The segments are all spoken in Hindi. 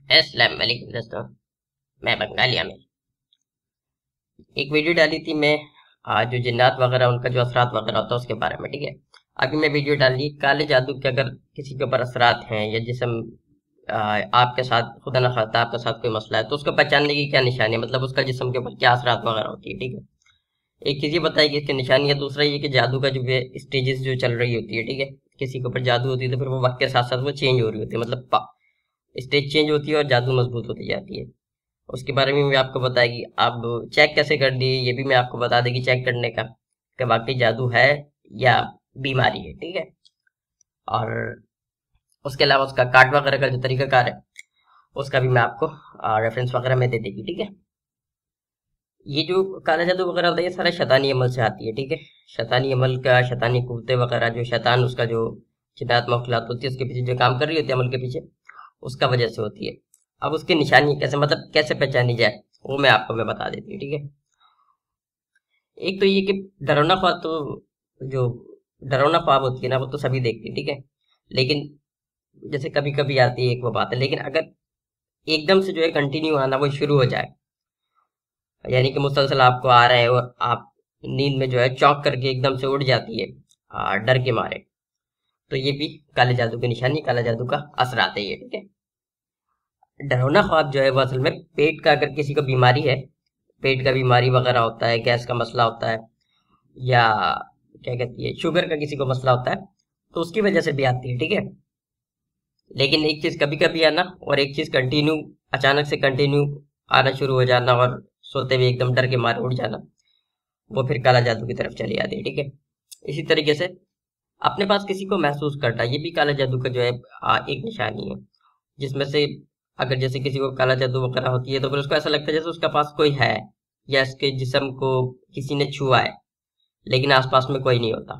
अस्सलाम वालेकुम दोस्तों। मैं बंगालिया में एक वीडियो डाली थी मैं, जो जिन्नात वगैरह उनका जो असरात वगैरह होता है उसके बारे में। ठीक है, अभी मैं वीडियो डाली काले जादू के, अगर किसी के ऊपर असरात हैं या जिसम आपके साथ खुदा न खास्ता आपके साथ कोई मसला है तो उसको पहचानने की क्या निशानी है, मतलब उसका जिसम के ऊपर क्या असरात वगैरह होती है। ठीक है, एक चीज ये बताई कि इसकी निशानी है, दूसरा ये कि जादू का जो स्टेजेस जो चल रही होती है। ठीक है, किसी के ऊपर जादू होती है तो फिर वो वक्त के साथ साथ वो चेंज हो रही होती है, मतलब स्टेज चेंज होती है और जादू मजबूत होती जाती है। उसके बारे में भी आपको बताएगी। अब चेक कैसे कर दिए ये भी मैं आपको बता देगी, चेक करने का कि वाकई जादू है या बीमारी है। ठीक है, और उसके अलावा उसका कार्ड वगैरह का जो तरीकाकार है उसका भी मैं आपको रेफरेंस वगैरह में दे देगी। ठीक है, ये जो काला जादू वगैरह होता है ये सारा शैतानी अमल से आती है। ठीक है, शैतानी अमल का, शैतानी कुव्वतें वगैरह, जो शैतान उसका जो जिन्नात मखलूक़ात होती है उसके पीछे जो काम कर रही होती है अमल के पीछे, उसका वजह से होती है। अब उसकी निशानी कैसे, मतलब कैसे पहचानी जाए, वो मैं बता देती हूँ। ठीक है, एक तो ये कि डरावना ख्वाब, तो जो डरावना ख्वाब होती है ना वो तो सभी देखते हैं। ठीक है, लेकिन जैसे कभी कभी आती है एक वो बात है, लेकिन अगर एकदम से जो है कंटिन्यू आना वो शुरू हो जाए, यानी कि मुसलसल आपको आ रहा है और आप नींद में जो है चौंक करके एकदम से उठ जाती है डर के मारे, तो ये भी काले जादू की निशानी, काला जादू का असरात है ये। ठीक है, डरावना ख्वाब जो है वो असल में पेट का, अगर किसी को बीमारी है, पेट का बीमारी वगैरह होता है, गैस का मसला होता है, या क्या कहती है शुगर का किसी को मसला होता है, तो उसकी वजह से भी आती है। ठीक है, लेकिन एक चीज कभी कभी आना और एक चीज कंटिन्यू, अचानक से कंटिन्यू आना शुरू हो जाना और सोते हुए एकदम डर के मारे उठ जाना, वो फिर काला जादू की तरफ चली जाती है। ठीक है, इसी तरीके से अपने पास किसी को महसूस करना, ये भी काला जादू का जो है एक निशानी है, जिसमें से अगर जैसे किसी को काला जादू वगैरह होती है तो फिर उसको ऐसा लगता है जैसे उसके पास कोई है, या इसके जिस्म को किसी ने छुआ है, लेकिन आसपास में कोई नहीं होता।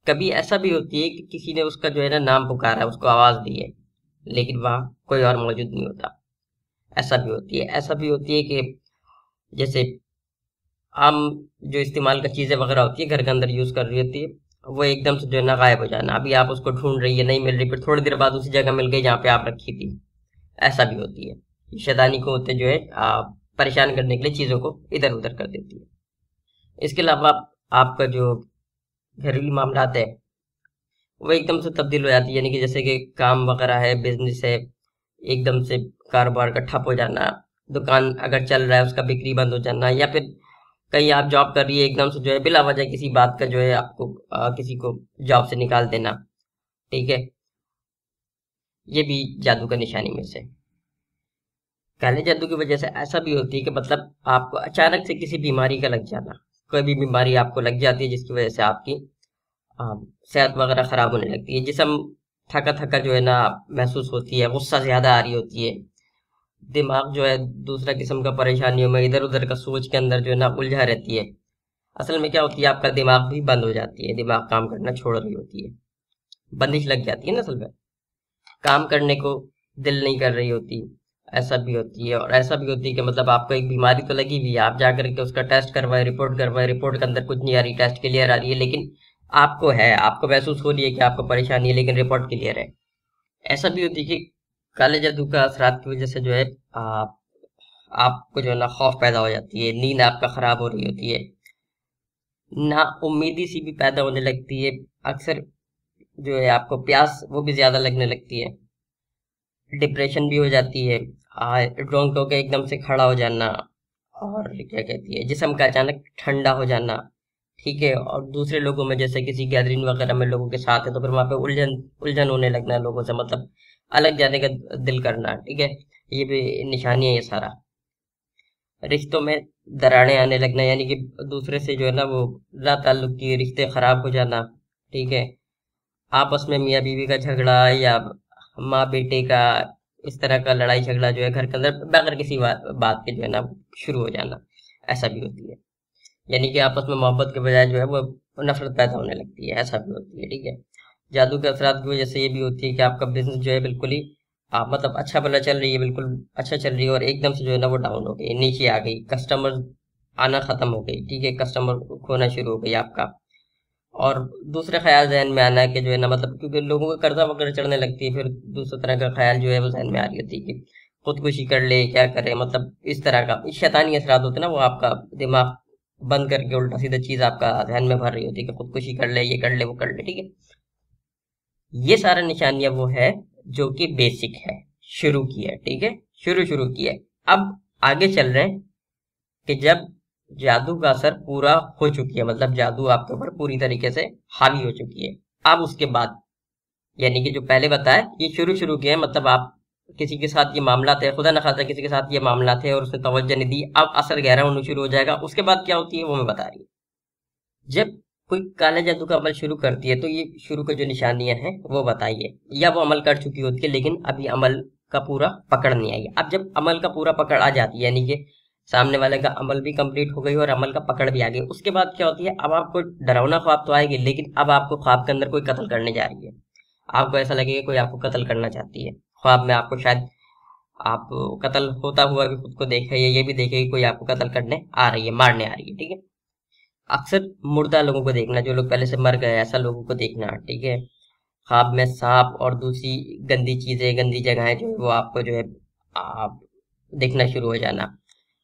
कभी ऐसा भी होती है कि किसी ने उसका जो है ना नाम पुकारा है, उसको आवाज दी है, लेकिन वहां कोई और मौजूद नहीं होता। ऐसा भी होती है, ऐसा भी होती है कि जैसे आम जो इस्तेमाल का चीजें वगैरह होती है घर के अंदर यूज कर रही होती है, वो एकदम से जो है ना गायब हो जाना, अभी आप उसको ढूंढ रही है नहीं मिल रही, फिर थोड़ी देर बाद उसी जगह मिल गई जहाँ पे आप रखी थी। ऐसा भी होती है। शैतानी को होते जो है परेशान करने के लिए चीजों को इधर उधर कर देती है। इसके अलावा आपका जो घरेलू मामलात है वो एकदम से तब्दील हो जाती है, यानी कि जैसे कि काम वगैरह है, बिजनेस है, एकदम से कारोबार का ठप हो जाना, दुकान अगर चल रहा है उसका बिक्री बंद हो जाना, या फिर कहीं आप जॉब कर रही है एकदम से जो है बिला वजह किसी बात का जो है आपको किसी को जॉब से निकाल देना। ठीक है, ये भी जादू का निशानी में से। काले जादू की वजह से ऐसा भी होती है कि मतलब आपको अचानक से किसी बीमारी का लग जाना, कोई भी बीमारी आपको लग जाती है जिसकी वजह से आपकी आ, सेहत वगैरह खराब होने लगती है, जिसम थका थका जो है ना महसूस होती है, गुस्सा ज्यादा आ रही होती है, दिमाग जो है दूसरा किस्म का परेशानियों में इधर उधर का सोच के अंदर जो है ना उलझा रहती है। असल में क्या होती है, आपका दिमाग भी बंद हो जाती है, दिमाग काम करना छोड़ रही होती है, बंदिश लग जाती है ना, असल में काम करने को दिल नहीं कर रही होती। ऐसा भी होती है, और ऐसा भी होती है कि मतलब आपको एक बीमारी तो लगी हुई है, आप जा करके उसका टेस्ट करवाए, रिपोर्ट के अंदर कुछ नहीं आ रही, टेस्ट क्लियर आ रही है, लेकिन आपको है, आपको महसूस हो रही है कि आपको परेशानी है, लेकिन रिपोर्ट क्लियर है। ऐसा भी होती है कि काले जादू का असरात की वजह से जो है आप आपको जो है ना खौफ पैदा हो जाती है, नींद आपका खराब हो रही होती है, ना उम्मीदी सी भी पैदा होने लगती है, अक्सर जो है आपको प्यास वो भी ज्यादा लगने लगती है, डिप्रेशन भी हो जाती है, रोंगटों के एकदम से खड़ा हो जाना, और क्या कहती है जिस्म का अचानक ठंडा हो जाना। ठीक है, और दूसरे लोगों में जैसे किसी गैदरिंग वगैरह में लोगों के साथ है तो फिर वहां पे उलझन उलझन होने लगना लोगों से, मतलब अलग जाने का दिल करना। ठीक है, ये भी निशानी है ये सारा। रिश्तों में दरारें आने लगना, यानी कि दूसरे से जो है ना वो ला ताल्लुक की रिश्ते खराब हो जाना। ठीक है, आपस में मियाँ बीवी का झगड़ा, या माँ बेटे का, इस तरह का लड़ाई झगड़ा जो है घर के अंदर बगैर किसी बात के जो है ना शुरू हो जाना, ऐसा भी होती है। यानी कि आपस में मोहब्बत के बजाय जो है वो नफरत पैदा होने लगती है, ऐसा भी होती है। ठीक है, जादू के असरात की वजह से ये भी होती है कि आपका बिजनेस जो है बिल्कुल ही आप मतलब अच्छा भला चल रही है, बिल्कुल अच्छा चल रही है, और एकदम से जो है ना वो डाउन हो गई, नीचे आ गई, कस्टमर आना खत्म हो गई। ठीक है, कस्टमर खोना शुरू हो गई आपका, और दूसरे ख्याल जहन में आना है कि जो है ना मतलब क्योंकि लोगों को कर्जा वगैरह चढ़ने लगती है, फिर दूसरे तरह का ख्याल जो है वो जहन में आ रही होती है कि खुदकुशी कर ले, क्या करे, मतलब इस तरह का शैतानी असरात होते हैं ना, वो आपका दिमाग बंद करके उल्टा सीधा चीज आपका जहन में भर रही होती है कि खुदकुशी कर ले, ये कर ले, वो कर ले, ठीक है। ये सारा निशानियां वो है जो कि बेसिक है, शुरू की है, ठीक है, शुरू की है। अब आगे चल रहे हैं कि जब जादू का असर पूरा हो चुकी है, मतलब जादू आपके ऊपर पूरी तरीके से हावी हो चुकी है, अब उसके बाद यानी कि जो पहले बताया ये शुरू किया है, मतलब आप किसी के साथ ये मामला थे, खुदा न खासा किसी के साथ ये मामला थे और उसने तवज्जो नहीं दी, अब असर गहरा होना शुरू हो जाएगा। उसके बाद क्या होती है वो मैं बता रही हूँ। जब कोई काला जादू का अमल शुरू करती है तो ये शुरू की जो निशानियां हैं वो बताइए, या वो अमल कर चुकी होती है लेकिन अभी अमल का पूरा पकड़ नहीं आई। अब जब अमल का पूरा पकड़ आ जाती है, यानी कि सामने वाले का अमल भी कंप्लीट हो गई और अमल का पकड़ भी आ गई, उसके बाद क्या होती है, अब आपको डरावना ख्वाब तो आएगी, लेकिन अब आपको ख्वाब के अंदर कोई कत्ल करने जा रही है। आपको ऐसा लगेगा कोई आपको कत्ल करना चाहती है। ख्वाब में आपको शायद आप कत्ल होता हुआ भी खुद को देखे, या ये भी देखे कि कोई आपको कत्ल करने आ रही है, मारने आ रही है, ठीक है। अक्सर मुर्दा लोगों को देखना, जो लोग पहले से मर गए, ऐसा लोगों को देखना, ठीक है। ख्वाब में सांप और दूसरी गंदी चीजें, गंदी जगहें जो है वो आपको जो है आप देखना शुरू हो जाना।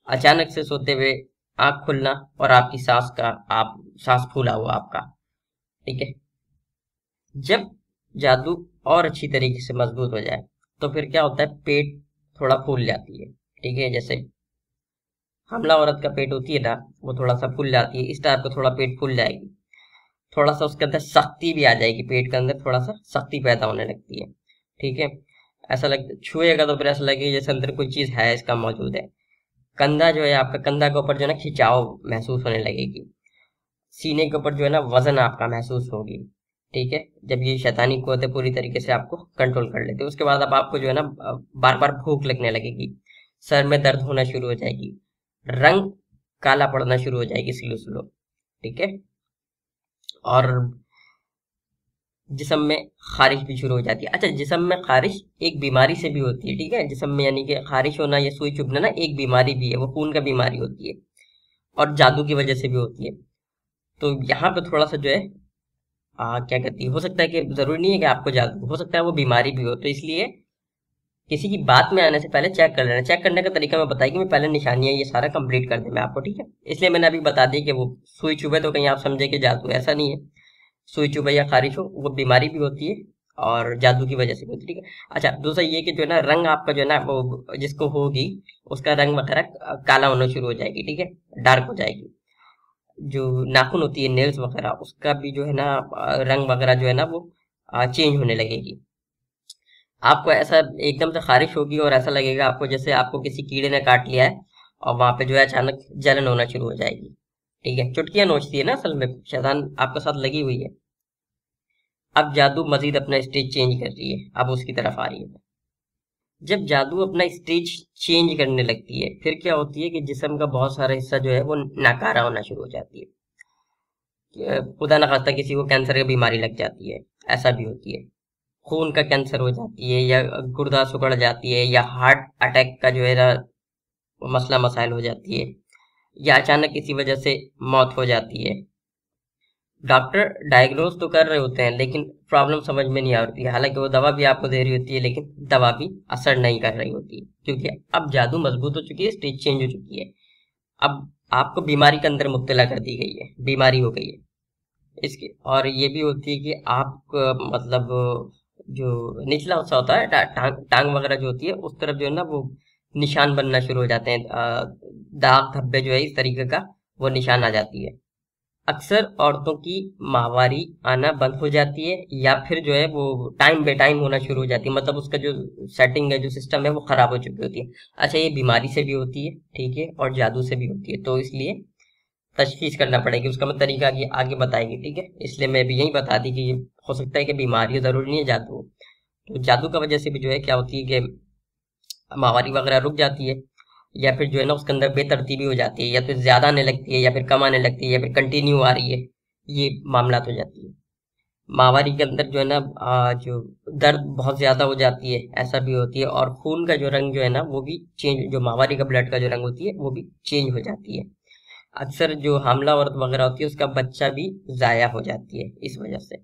अचानक से सोते हुए आंख खुलना और आपकी सांस का आप सांस फूला हुआ आपका, ठीक है। जब जादू और अच्छी तरीके से मजबूत हो जाए तो फिर क्या होता है, पेट थोड़ा फूल जाती है, ठीक है। जैसे हमला औरत का पेट होती है ना, वो थोड़ा सा फूल जाती है, इस टाइप का थोड़ा पेट फूल जाएगी, थोड़ा सा उसके अंदर शक्ति भी आ जाएगी, पेट के अंदर थोड़ा सा शक्ति पैदा होने लगती है, ठीक है। ऐसा लग छुएगा तो फिर ऐसा लगेगा जैसे अंदर कोई चीज है, इसका मौजूद है। कंधा जो है आपका, कंधा के ऊपर जो है ना खिंचाव महसूस होने लगेगी, सीने के ऊपर जो है ना वजन आपका महसूस होगी, ठीक है। जब ये शैतानी कुव्वतें पूरी तरीके से आपको कंट्रोल कर लेते हैं, उसके बाद अब आपको जो है ना बार बार भूख लगने लगेगी, सर में दर्द होना शुरू हो जाएगी, रंग काला पड़ना शुरू हो जाएगी स्लो स्लो, ठीक है। और जिस्म में खारिश भी शुरू हो जाती है। अच्छा, जिस्म में खारिश एक बीमारी से भी होती है, ठीक है। जिस्म में यानी कि खारिश होना या सुई चुभना ना एक बीमारी भी है, वो खून का बीमारी होती है और जादू की वजह से भी होती है। तो यहाँ पे थोड़ा सा जो है क्या कहती है, हो सकता है कि जरूरी नहीं है कि आपको जादू, हो सकता है वो बीमारी भी हो, तो इसलिए किसी की बात में आने से पहले चेक कर लेना। चेक करने का तरीका मैं बताई कि मैं पहले निशानियां ये सारा कंप्लीट कर दूं मैं आपको, ठीक है। इसलिए मैंने अभी बता दी कि वो सुई चुभे तो कहीं आप समझे कि जादू, ऐसा नहीं है। सुई चुभे या खारिश हो वो बीमारी भी होती है और जादू की वजह से भी होती है, ठीक है। अच्छा, दूसरा ये कि जो है ना रंग आपका जो है ना वो जिसको होगी उसका रंग वगैरह काला होना शुरू हो जाएगी, ठीक है, डार्क हो जाएगी। जो नाखून होती है, नेल्स वगैरह, उसका भी जो है ना रंग वगैरह जो है ना वो चेंज होने लगेगी। आपको ऐसा एकदम से खारिश होगी और ऐसा लगेगा आपको जैसे आपको किसी कीड़े ने काट लिया है, और वहां पे जो है अचानक जलन होना शुरू हो जाएगी, ठीक है। चुटकियां नोचती है ना, असल में शैतान आपके साथ लगी हुई है। अब जादू मजीद अपना स्टेज चेंज कर रही है, अब उसकी तरफ आ रही है। जब जादू अपना स्टेज चेंज करने लगती है फिर क्या होती है कि जिस्म का बहुत सारा हिस्सा जो है वो नाकारा होना शुरू हो जाती है। खुदा न खास्ता किसी को कैंसर की बीमारी लग जाती है, ऐसा भी होती है। खून का कैंसर हो जाती है, या गुर्दा सिकुड़ जाती है, या हार्ट अटैक का जो है ना मसला मसाइल हो जाती है, या अचानक किसी वजह से मौत हो जाती है। डॉक्टर डायग्नोज तो कर रहे होते हैं लेकिन प्रॉब्लम समझ में नहीं आ रही है, हालांकि वो दवा भी आपको दे रही होती है लेकिन दवा भी असर नहीं कर रही होती है, क्योंकि अब जादू मजबूत हो चुकी है, स्टेज चेंज हो चुकी है। अब आपको बीमारी के अंदर मुब्तला कर दी गई है, बीमारी हो गई है इसकी। और ये भी होती है कि आप मतलब जो निचला हिस्सा होता है टांग वगैरह जो होती है उस तरफ जो है ना वो निशान बनना शुरू हो जाते हैं, दाग धब्बे जो है इस तरीके का वो निशान आ जाती है। अक्सर औरतों की माहवारी आना बंद हो जाती है, या फिर जो है वो टाइम बे टाइम होना शुरू हो जाती है, मतलब उसका जो सेटिंग है, जो सिस्टम है वो खराब हो चुकी होती है। अच्छा, ये बीमारी से भी होती है, ठीक है, और जादू से भी होती है, तो इसलिए तशखीस करना पड़ेगी, उसका मैं तरीका आगे बताएगी, ठीक है। इसलिए मैं भी यही बता दी कि ये हो सकता है कि बीमारी जरूरी नहीं है जादू हो। तो जादू का वजह से भी जो है क्या होती है कि माहवारी वगैरह रुक जाती है, या फिर जो है ना उसके अंदर बेतरतीबी हो जाती है, या फिर ज्यादा आने लगती है, या फिर कम आने लगती है, या फिर कंटिन्यू आ रही है, ये मामला हो जाती है। माहवारी के अंदर जो है ना जो दर्द बहुत ज्यादा हो जाती है, ऐसा भी होती है। और खून का जो रंग जो है ना वो भी चेंज, जो माहवारी का ब्लड का जो रंग होती है वो भी चेंज हो जाती है। अक्सर जो हामला औरत वगैरह होती है उसका बच्चा भी ज़ाया हो जाती है इस वजह से।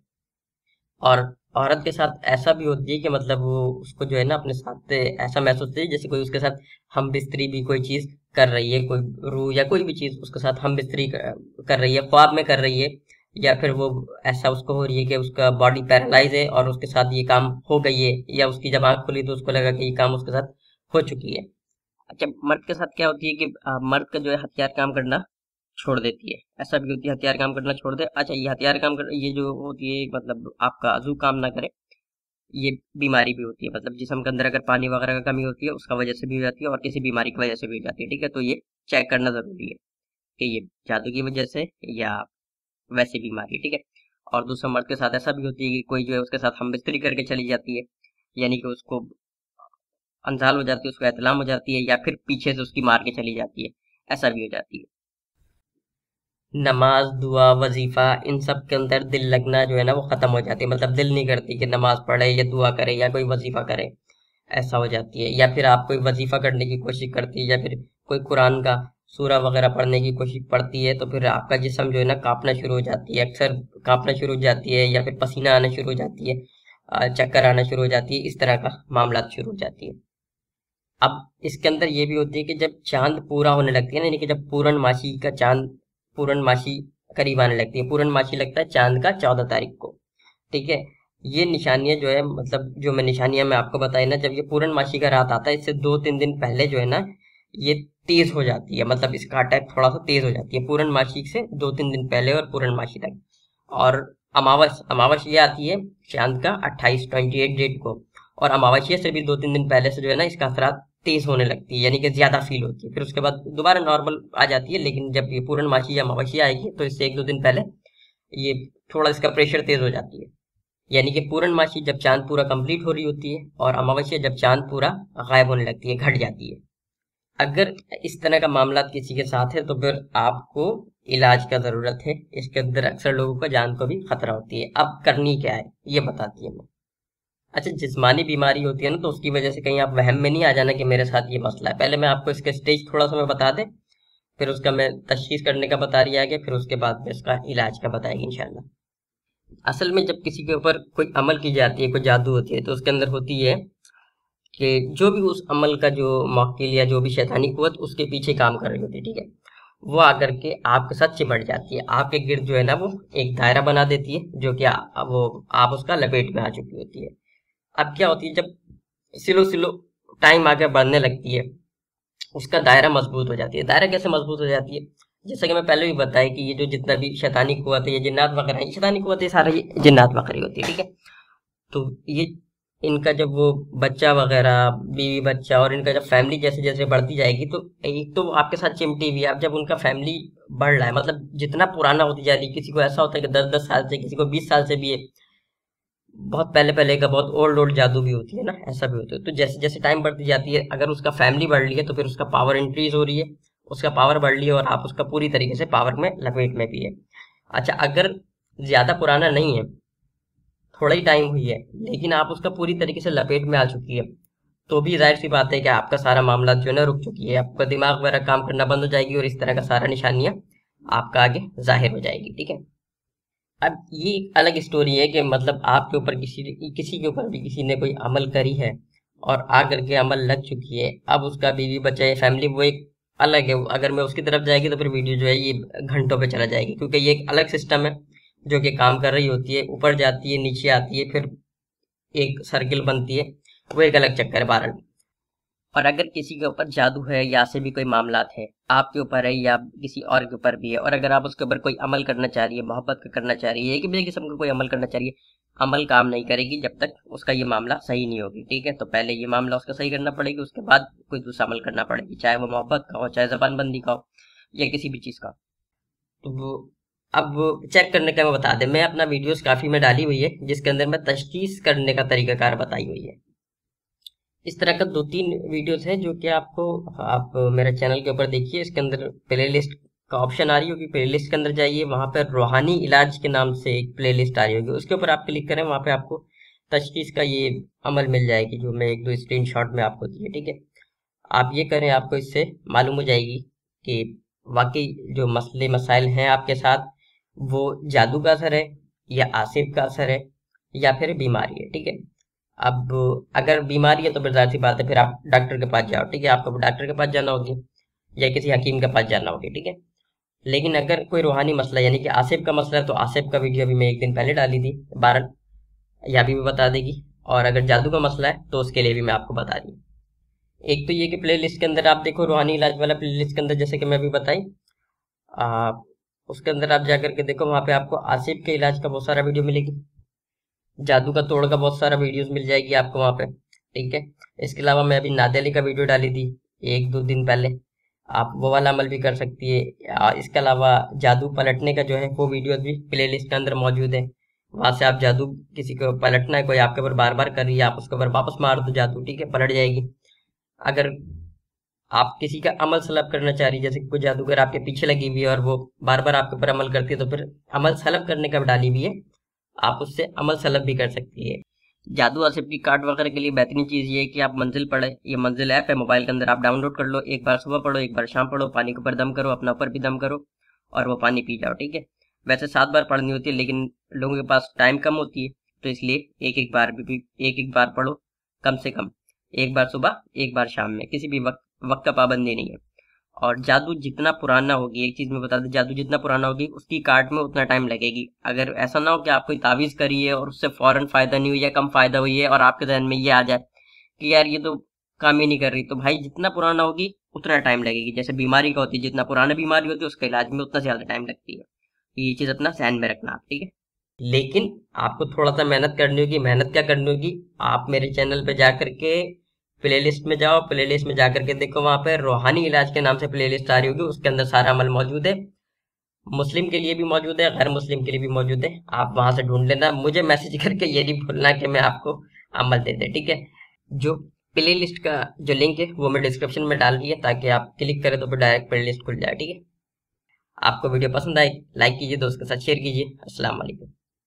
और औरत के साथ ऐसा भी होती है कि मतलब वो उसको जो है ना अपने साथ ऐसा महसूस होती है जैसे कोई उसके साथ हम बिस्तरी भी कोई चीज़ कर रही है, कोई रूह या कोई भी चीज़ उसके साथ हम बिस्तरी कर रही है, ख्वाब में कर रही है, या फिर वो ऐसा उसको हो रही है कि उसका बॉडी पैरालाइज है और उसके साथ ये काम हो गई है, या उसकी जब आंख खुली तो उसको लगा कि ये काम उसके साथ हो चुकी है। अच्छा, मर्द के साथ क्या होती है कि मर्द का जो है हथियार काम करना छोड़ देती है, ऐसा भी होती है हथियार काम करना छोड़ दे। अच्छा, ये हथियार काम कर ये जो होती है मतलब आपका अज़ू काम ना करे, ये बीमारी भी होती है, मतलब जिस्म के अंदर अगर पानी वगैरह का कमी होती है उसका वजह से भी हो जाती है और किसी बीमारी की वजह से भी हो जाती है। ठीक है, तो ये चेक करना जरूरी है कि ये जादू की वजह से या वैसी बीमारी। ठीक है, और दूसरा मर्द के साथ ऐसा भी होती है कि कोई जो है उसके साथ हम बिस्तरी करके चली जाती है, यानी कि उसको अंजाल हो जाती है, उसको एतलाम हो जाती है, या फिर पीछे से उसकी मार के चली जाती है, ऐसा भी हो जाती है। नमाज, दुआ, वजीफा, इन सब के अंदर दिल लगना जो है ना वो खत्म हो जाती है, मतलब दिल नहीं करती कि नमाज पढ़े या दुआ करे या कोई वजीफा करे, ऐसा हो जाती है। या फिर आप कोई वजीफा करने की कोशिश करती है या फिर कोई कुरान का सूरा वगैरह पढ़ने की कोशिश पड़ती है, तो फिर आपका जिस्म जो है ना कांपना शुरू हो जाती है, अक्सर कांपना शुरू हो जाती है, या फिर पसीना आना शुरू हो जाती है, चक्कर आना शुरू हो जाती है, इस तरह का मामला शुरू हो जाती है। अब इसके अंदर ये भी होती है कि जब चांद पूरा होने लगती है ना, यानी कि जब पूर्णमासी का चांद, पूर्णमासी करीब आने लगती है, पूर्णमासी लगता है चांद का 14 तारीख को। ठीक है, ये निशानियां जो है मतलब जो मैं निशानियां मैं आपको बताई ना, जब ये पूर्णमासी का रात आता है इससे 2-3 दिन पहले जो है ना ये तेज हो जाती है, मतलब इसका अटैक थोड़ा सा तेज हो जाती है पूर्णमासी से 2-3 दिन पहले और पूर्णमासी तक। और अमावस्या आती है चांद का 28 डेट को, और अमावस्या से भी 2-3 दिन पहले से जो है ना इसका असरात तेज होने लगती है, यानी कि ज्यादा फील होती है, फिर उसके बाद दोबारा नॉर्मल आ जाती है। लेकिन जब ये पूर्णमासी या अमावस्या आएगी तो इससे 1-2 दिन पहले ये थोड़ा इसका प्रेशर तेज हो जाती है, यानी कि पूर्णमासी जब चांद पूरा कंप्लीट हो रही होती है और अमावस्या जब चांद पूरा गायब होने लगती है, घट जाती है। अगर इस तरह का मामला किसी के साथ है तो फिर आपको इलाज का जरूरत है, इसके अंदर अक्सर लोगों को जान को भी खतरा होती है। अब करनी क्या है ये बताती है मैं। अच्छा, जिस्मानी बीमारी होती है ना तो उसकी वजह से कहीं आप वहम में नहीं आ जाना कि मेरे साथ ये मसला है। पहले मैं आपको इसका स्टेज थोड़ा सा मैं बता दे, फिर उसका मैं तशखीस करने का बता रही आगे, फिर उसके बाद में इसका इलाज का बताएगी इंशाल्लाह। असल में जब किसी के ऊपर कोई अमल की जाती है, कोई जादू होती है, तो उसके अंदर होती है कि जो भी उस अमल का जो मौकिल या जो भी शैतानी कुव्वत उसके पीछे काम कर रही होती है, ठीक है, वो आकर के आपके साथ चिमट जाती है, आपके गिर्द जो है ना वो एक दायरा बना देती है, जो कि वो आप उसका लपेट में आ चुकी होती है। अब क्या होती है जब सिलो सिलो टाइम आगे बढ़ने लगती है, उसका दायरा मजबूत हो जाती है। दायरा कैसे मजबूत हो जाती है, जैसा कि मैं पहले भी बताया कि ये जो जितना भी शैतानी कुव्वत है, ये जिन्नात वगैरह है, शैतानी कुव्वत है सारा ये जिन्नात वगैरह होती है। ठीक है, तो ये इनका जब वो बच्चा वगैरह, बीवी बच्चा, और इनका जब फैमिली जैसे जैसे बढ़ती जाएगी, तो एक तो वो आपके साथ चिमटी हुई है। अब जब उनका फैमिली बढ़ रहा है, मतलब जितना पुराना होती जा रही है, किसी को ऐसा होता है कि 10-10 साल से, किसी को 20 साल से भी है, बहुत पहले पहले का बहुत ओल्ड ओल्ड जादू भी होती है ना, ऐसा भी होता है। तो जैसे जैसे टाइम बढ़ती जाती है, अगर उसका फैमिली बढ़ रही है तो फिर उसका पावर इंक्रीज हो रही है, उसका पावर बढ़ रही है और आप उसका पूरी तरीके से पावर में लपेट में भी है। अच्छा, अगर ज्यादा पुराना नहीं है, थोड़ा ही टाइम हुई है, लेकिन आप उसका पूरी तरीके से लपेट में आ चुकी है, तो भी जाहिर सी बात है कि आपका सारा मामला जो है ना रुक चुकी है, आपका दिमाग वगैरह काम करना बंद हो जाएगी और इस तरह का सारा निशानियां आपका आगे जाहिर हो जाएगी। ठीक है, अब ये एक अलग स्टोरी है कि मतलब आपके ऊपर किसी के ऊपर भी किसी ने कोई अमल करी है और आकर के अमल लग चुकी है, अब उसका बीवी बच्चा या फैमिली वो एक अलग है। अगर मैं उसकी तरफ जाएगी तो फिर वीडियो जो है ये घंटों पे चला जाएगी, क्योंकि ये एक अलग सिस्टम है जो कि काम कर रही होती है, ऊपर जाती है, नीचे आती है, फिर एक सर्किल बनती है, वो एक अलग चक्कर है बहरहाल। और अगर किसी के ऊपर जादू है या से भी कोई मामलात है, आपके ऊपर है या किसी और के ऊपर भी है, और अगर आप उसके ऊपर कोई अमल करना चाह रही है, मोहब्बत का करना चाह रही है, कि भी किस्म का कोई अमल करना चाह रही है, अमल काम नहीं करेगी जब तक उसका ये मामला सही नहीं होगी। ठीक है, तो पहले ये मामला उसका सही करना पड़ेगी, उसके बाद कोई दूसरा अमल करना पड़ेगी, चाहे वो मोहब्बत का हो, चाहे जबानबंदी का हो, या किसी भी चीज़ का। तो वो अब चेक करने का मैं बता दें, मैं अपना वीडियोस काफ़ी में डाली हुई है जिसके अंदर मैं तशखीस करने का तरीकाकार बताई हुई है। इस तरह का 2-3 वीडियोस हैं जो कि आपको, आप मेरे चैनल के ऊपर देखिए, इसके अंदर प्लेलिस्ट का ऑप्शन आ रही होगी, प्लेलिस्ट के अंदर जाइए, वहाँ पर रूहानी इलाज के नाम से एक प्लेलिस्ट आ रही होगी, उसके ऊपर आप क्लिक करें, वहाँ पे आपको तशखीस का ये अमल मिल जाएगी जो मैं 1-2 स्क्रीनशॉट में आपको दिए। ठीक है, आप ये करें, आपको इससे मालूम हो जाएगी कि वाकई जो मसले मसाइल हैं आपके साथ वो जादू का असर है या आसिफ का असर है या फिर बीमारी है, ठीक है। अब अगर बीमारी है तो फिर जाहिर सी बात है, फिर आप डॉक्टर के पास जाओ, ठीक है, आपको डॉक्टर के पास जाना होगी या किसी हकीम के पास जाना होगी, ठीक है। लेकिन अगर कोई रूहानी मसला यानी कि आसिफ का मसला है तो आसिफ का वीडियो अभी मैं एक दिन पहले डाली थी, बहरहाल यह भी बता देगी। और अगर जादू का मसला है तो उसके लिए भी मैं आपको बता दी। एक तो ये कि प्ले लिस्ट के अंदर आप देखो, रूहानी इलाज वाला प्ले लिस्ट के अंदर जैसे कि मैं अभी बताई, उसके अंदर आप जाकर के देखो, वहाँ पे आपको आसिफ के इलाज का बहुत सारा वीडियो मिलेगी, जादू का तोड़ का बहुत सारा वीडियोस मिल जाएगी आपको वहाँ पे, ठीक है। इसके अलावा मैं अभी नादिया अली का वीडियो डाली थी एक दो दिन पहले, आप वो वाला अमल भी कर सकती है। इसके अलावा जादू पलटने का जो है वो वीडियो भी प्ले लिस्ट के अंदर मौजूद है। वहां से आप जादू किसी को पलटना है, कोई आपके ऊपर बार बार कर रही है, आप उसके ऊपर वापस मार दो जादू, ठीक है, पलट जाएगी। अगर आप किसी का अमल सलब करना चाह रही है, जैसे कोई जादूगर आपके पीछे लगी हुई है और वो बार बार आपके ऊपर अमल करती है, तो फिर अमल सलब करने का डाली हुई है, आप उससे अमल सलब भी कर सकती है। जादू आसिफ की कार्ड वगैरह के लिए बेहतरीन चीज़ ये है कि आप मंजिल पढ़े, ये मंजिल ऐप है मोबाइल के अंदर, आप डाउनलोड कर लो, एक बार सुबह पढ़ो, एक बार शाम पढ़ो, पानी के ऊपर दम करो, अपना ऊपर भी दम करो और वो पानी पी जाओ, ठीक है। वैसे 7 बार पढ़नी होती है लेकिन लोगों के पास टाइम कम होती है, तो इसलिए एक एक बार पढ़ो, कम से कम एक बार सुबह एक बार शाम में, किसी भी वक्त का पाबंदी नहीं है। और जादू जितना पुराना होगी, एक चीज मैं बता दूं, जादू जितना पुराना होगी उसकी कार्ड में उतना टाइम लगेगी। अगर ऐसा ना हो कि आप कोई तावीज करी है और उससे फौरन फायदा नहीं हुई या कम फायदा हुई है और आपके जहन में ये आ जाए कि यार ये तो काम ही नहीं कर रही, तो भाई जितना पुराना होगी उतना टाइम लगेगी। जैसे बीमारी का होती है, जितना पुराना बीमारी होती है उसके इलाज में उतना ज्यादा टाइम लगती है। ये चीज अपना ध्यान में रखना आप, ठीक है। लेकिन आपको थोड़ा सा मेहनत करनी होगी। मेहनत क्या करनी होगी, आप मेरे चैनल पे जाकर के प्लेलिस्ट में जाओ, प्लेलिस्ट में जाकर के देखो, वहां पे रूहानी इलाज के नाम से प्लेलिस्ट आ रही होगी, उसके अंदर सारा अमल मौजूद है। मुस्लिम के लिए भी मौजूद है, गैर मुस्लिम के लिए भी मौजूद है, आप वहां से ढूंढ लेना। मुझे मैसेज करके ये नहीं भूलना कि मैं आपको अमल दे दे, ठीक है। जो प्ले लिस्ट का जो लिंक है वो मैं डिस्क्रिप्शन में डाल दिया, ताकि आप क्लिक करें तो फिर डायरेक्ट प्ले लिस्ट खुल जाए, ठीक है। आपको वीडियो पसंद आई, लाइक कीजिए, दोस्त के साथ शेयर कीजिए। अस्सलाम वालेकुम।